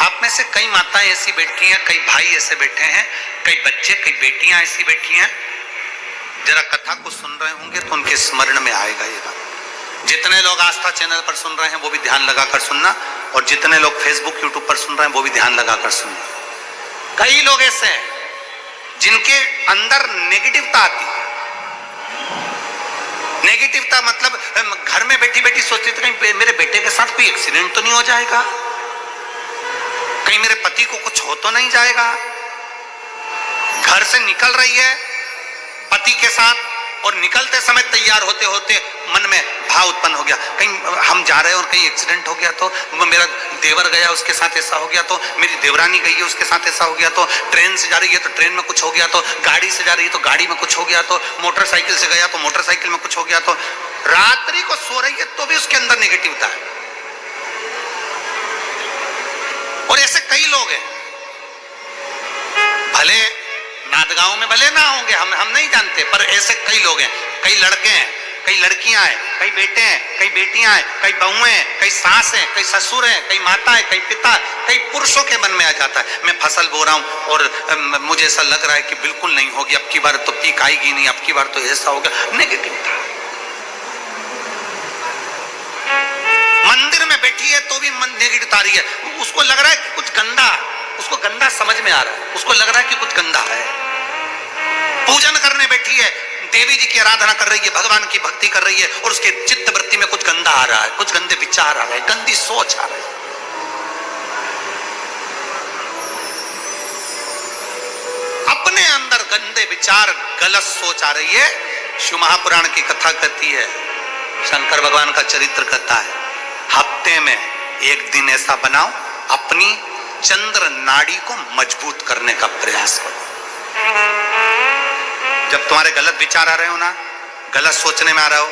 आप में से कई माताएं ऐसी बैठी हैं, कई भाई ऐसे बैठे हैं, कई बच्चे, कई बेटियां ऐसी बैठी हैं, जरा कथा को सुन रहे होंगे तो उनके स्मरण में आएगा ये बात। जितने लोग आस्था चैनल पर सुन रहे हैं वो भी ध्यान लगाकर सुनना, और जितने लोग फेसबुक यूट्यूब पर सुन रहे हैं वो भी ध्यान लगाकर सुनना। कई लोग ऐसे हैं जिनके अंदर नेगेटिवता आती है। नेगेटिवता मतलब घर में बैठी बैठी सोचती थी कहीं मेरे बेटे के साथ कोई एक्सीडेंट तो नहीं हो जाएगा, कहीं मेरे पति को कुछ हो तो नहीं जाएगा। घर से निकल रही है पति के साथ और निकलते समय तैयार होते होते मन में भाव उत्पन्न हो गया, कहीं हम जा रहे हैं और कहीं एक्सीडेंट हो गया तो, मेरा देवर गया उसके साथ ऐसा हो गया तो, मेरी देवरानी गई है उसके साथ ऐसा हो गया तो, ट्रेन से जा रही है तो ट्रेन में कुछ हो गया तो, गाड़ी से जा रही है तो गाड़ी में कुछ हो गया तो, मोटरसाइकिल से गया तो मोटरसाइकिल में कुछ हो गया तो। रात्रि को सो रही है तो भी उसके अंदर नेगेटिविटी है। और ऐसे कई लोग हैं, भले नादगांव में भले ना होंगे, हम नहीं जानते, पर ऐसे कई लोग हैं, कई लड़के हैं, कई लड़कियां हैं, कई बेटे हैं, कई बेटियां हैं, कई बहुएं हैं, कई सास हैं, कई ससुर हैं, कई माता है, कई पिता, कई पुरुषों के मन में आ जाता है मैं फसल बो रहा हूं और मुझे ऐसा लग रहा है कि बिल्कुल नहीं होगी, अब की बार तो पीक आएगी नहीं, अब की बार तो ऐसा होगा। नेगेटिव था। मंदिर में बैठी है तो भी मन नेगेटिव आ रही है, उसको लग रहा है कि कुछ गंदा, उसको गंदा समझ में आ रहा है, उसको लग रहा है कि कुछ गंदा है। पूजन करने बैठी है, देवी जी की आराधना कर रही है, भगवान की भक्ति कर रही है और उसके चित्त वृत्ति में कुछ गंदा आ रहा है, कुछ गंदे विचार आ रहे हैं, गंदी सोच आ रही है। अपने अंदर गंदे विचार, गलत सोच आ रही है। शिव महापुराण की कथा कहती है, शंकर भगवान का चरित्र कहता है, हफ्ते में एक दिन ऐसा बनाओ अपनी चंद्र नाड़ी को मजबूत करने का प्रयास करो। जब तुम्हारे गलत विचार आ रहे हो ना, गलत सोचने में आ रहा हो,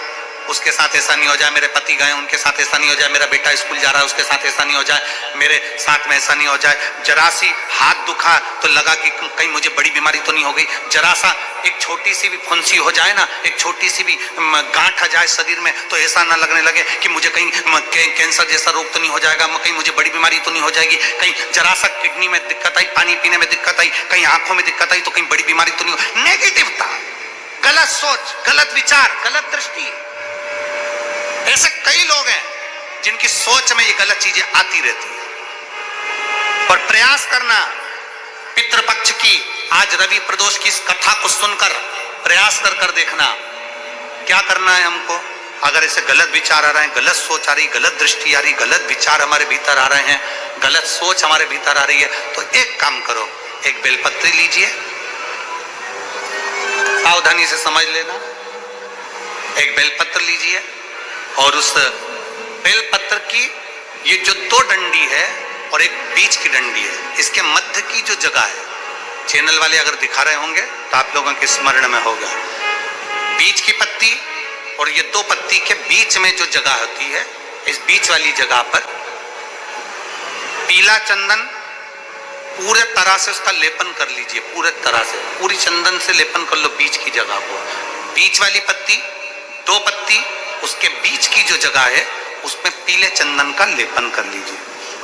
उसके साथ ऐसा नहीं हो जाए, मेरे पति गए उनके साथ ऐसा नहीं हो जाए, मेरा बेटा स्कूल जा रहा है उसके साथ ऐसा नहीं हो जाए, मेरे साथ में ऐसा नहीं हो जाए, जरा सी हाथ दुखा तो लगा कि कहीं मुझे बड़ी बीमारी तो नहीं हो गई, जरा सा एक छोटी सी भी फुंसी हो जाए ना, एक छोटी सी भी गांठ आ जाए शरीर में तो ऐसा ना लगने लगे कि मुझे कहीं कैंसर जैसा रोग तो नहीं हो जाएगा, कहीं मुझे बड़ी बीमारी तो नहीं हो जाएगी, कहीं जरा सा किडनी में दिक्कत आई, पानी पीने में दिक्कत आई, कहीं आंखों में दिक्कत आई तो कहीं बड़ी बीमारी तो नहीं हो। नेगेटिवता, गलत सोच, गलत विचार, गलत दृष्टि। ऐसे कई लोग हैं जिनकी सोच में ये गलत चीजें आती रहती है। और प्रयास करना पितृपक्ष की, आज रवि प्रदोष की इस कथा को सुनकर प्रयास कर देखना क्या करना है हमको। अगर ऐसे गलत विचार आ रहे हैं, गलत सोच आ रही, गलत दृष्टि आ रही, गलत विचार हमारे भीतर आ रहे हैं, गलत सोच हमारे भीतर आ रही है, तो एक काम करो, एक बेलपत्री लीजिए, सावधानी से समझ लेना, एक बेलपत्र लीजिए और उस बेलपत्र की ये जो दो डंडी है और एक बीच की डंडी है, इसके मध्य की जो जगह है, चैनल वाले अगर दिखा रहे होंगे तो आप लोगों के स्मरण में होगा, बीच की पत्ती और ये दो पत्ती के बीच में जो जगह होती है, इस बीच वाली जगह पर पीला चंदन पूरे तरह से उसका लेपन कर लीजिए, पूरे तरह से पूरी चंदन से लेपन कर लो बीच की जगह को। बीच वाली पत्ती, दो पत्ती, उसके बीच की जो जगह है उसमें पीले चंदन का लेपन कर लीजिए।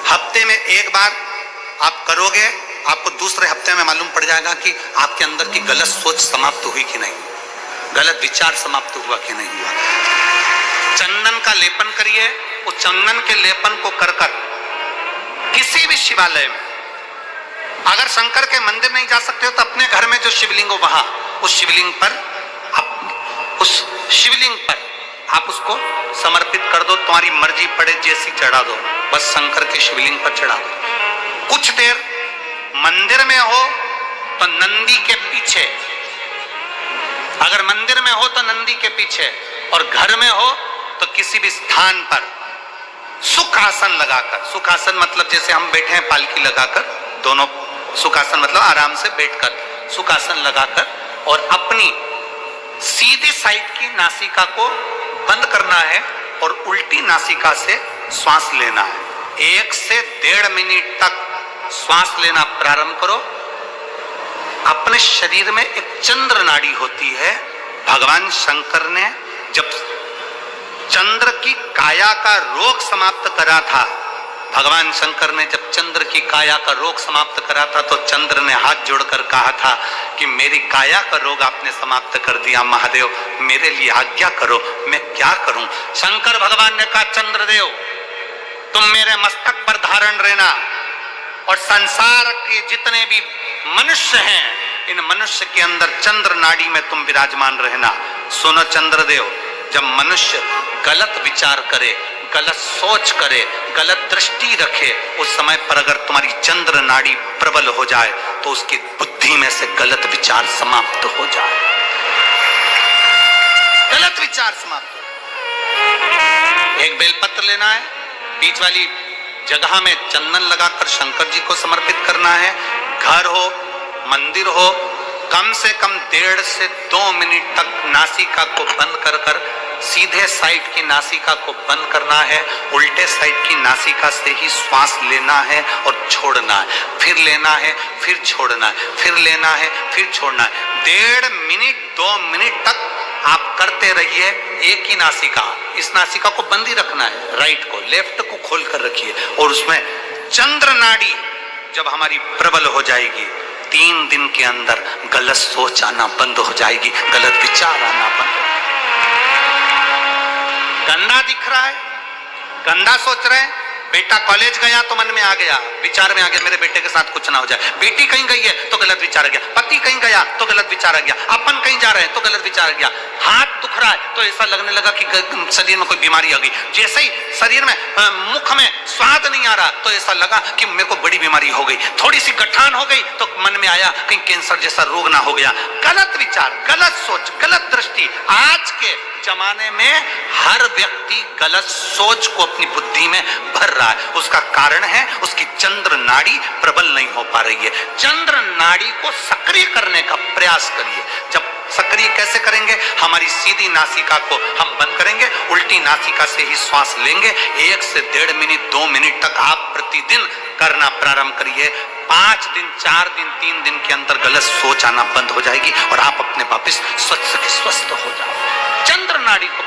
हफ्ते में एक बार आप करोगे, आपको दूसरे हफ्ते में मालूम पड़ जाएगा कि आपके अंदर की गलत सोच समाप्त हुई कि नहीं, गलत विचार समाप्त हुआ कि नहीं हुआ। चंदन का लेपन करिए, उस चंदन के लेपन को कर किसी भी शिवालय में, अगर शंकर के मंदिर नहीं जा सकते हो तो अपने घर में जो शिवलिंग हो वहां, उस शिवलिंग पर आप उसको समर्पित कर दो, तुम्हारी मर्जी पड़े जैसी चढ़ा दो, बस शंकर के शिवलिंग पर चढ़ा दो। कुछ देर मंदिर में हो तो नंदी के पीछे, अगर मंदिर में हो तो नंदी के पीछे, और घर में हो तो किसी भी स्थान पर सुखासन लगाकर, सुखासन मतलब जैसे हम बैठे हैं पालकी लगाकर, दोनों सुखासन मतलब आराम से बैठकर, सुखासन लगाकर, और अपनी सीधी साइड की नासिका को बंद करना है और उल्टी नासिका से श्वास लेना है। 1 से 1.5 मिनट तक श्वास लेना प्रारंभ करो। अपने शरीर में एक चंद्र नाड़ी होती है, भगवान शंकर ने जब चंद्र की काया का रोग समाप्त करा था, भगवान शंकर ने जब चंद्र की काया का रोग समाप्त करा था तो चंद्र ने हाथ जोड़कर कहा था कि मेरी काया का रोग आपने समाप्त कर दिया महादेव, मेरे लिए आज्ञा करो, मैं क्या करूं। शंकर भगवान ने कहा चंद्रदेव तुम मेरे मस्तक पर धारण रहना और संसार के जितने भी मनुष्य हैं इन मनुष्य के अंदर चंद्र नाड़ी में तुम विराजमान रहना। सुनो चंद्रदेव, जब मनुष्य गलत विचार करे, गलत सोच करे, गलत दृष्टि रखे, उस समय पर अगर तुम्हारी चंद्र नाड़ी प्रबल हो जाए तो उसकी बुद्धि में से गलत विचार समाप्त हो जाए, गलत विचार समाप्त हो। एक बेलपत्र लेना है, बीच वाली जगह में चंदन लगाकर शंकर जी को समर्पित करना है। घर हो, मंदिर हो, कम से कम 1.5 से 2 मिनट तक नासिका को बंद कर कर सीधे साइड की नासिका को बंद करना है, उल्टे साइड की नासिका से ही श्वास लेना है और छोड़ना है, फिर लेना है, फिर छोड़ना है, फिर लेना है, फिर छोड़ना है। 1.5 मिनट 2 मिनट तक आप करते रहिए एक ही नासिका। इस नासिका को बंद ही रखना है, राइट को, लेफ्ट को खोल कर रखिए और उसमें चंद्र नाड़ी जब हमारी प्रबल हो जाएगी 3 दिन के अंदर गलत सोच आना बंद हो जाएगी, गलत विचार आना बंद। गंदा दिख रहा है, गंदा सोच रहे हैं, बेटा कॉलेज गया तो मन में आ गया, विचार में आ गया मेरे बेटे के साथ कुछ ना हो जाए, बेटी कहीं गई है तो गलत विचार आ गया, पति कहीं गया तो गलत विचार आ गया, अपन कहीं जा रहे हैं तो गलत विचार आ गया, हाथ दुख रहा है तो ऐसा लगने लगा कि शरीर में कोई बीमारी आ गई, जैसे ही शरीर में मुख में स्वाद नहीं आ रहा तो ऐसा लगा कि मेरे को बड़ी बीमारी हो गई, थोड़ी सी गठान हो गई तो मन में आया कहीं कैंसर जैसा रोग ना हो गया। गलत विचार, गलत सोच, गलत दृष्टि। आज के जमाने में हर व्यक्ति गलत सोच को अपनी बुद्धि में भर रहा है, उसका कारण है उसकी चंद्र नाड़ी प्रबल नहीं हो पा रही है। चंद्र नाड़ी को सक्रिय करने का प्रयास करिए। जब सक्रिय कैसे करेंगे, हमारी सीधी नासिका को हम बंद करेंगे, उल्टी नासिका से ही श्वास लेंगे। 1 से 1.5 मिनट 2 मिनट तक आप प्रतिदिन करना प्रारंभ करिए। 5 दिन 4 दिन 3 दिन के अंदर गलत सोच आना बंद हो जाएगी और आप अपने वापस स्वस्थ हो जाओगे। चंद्र नाड़ी को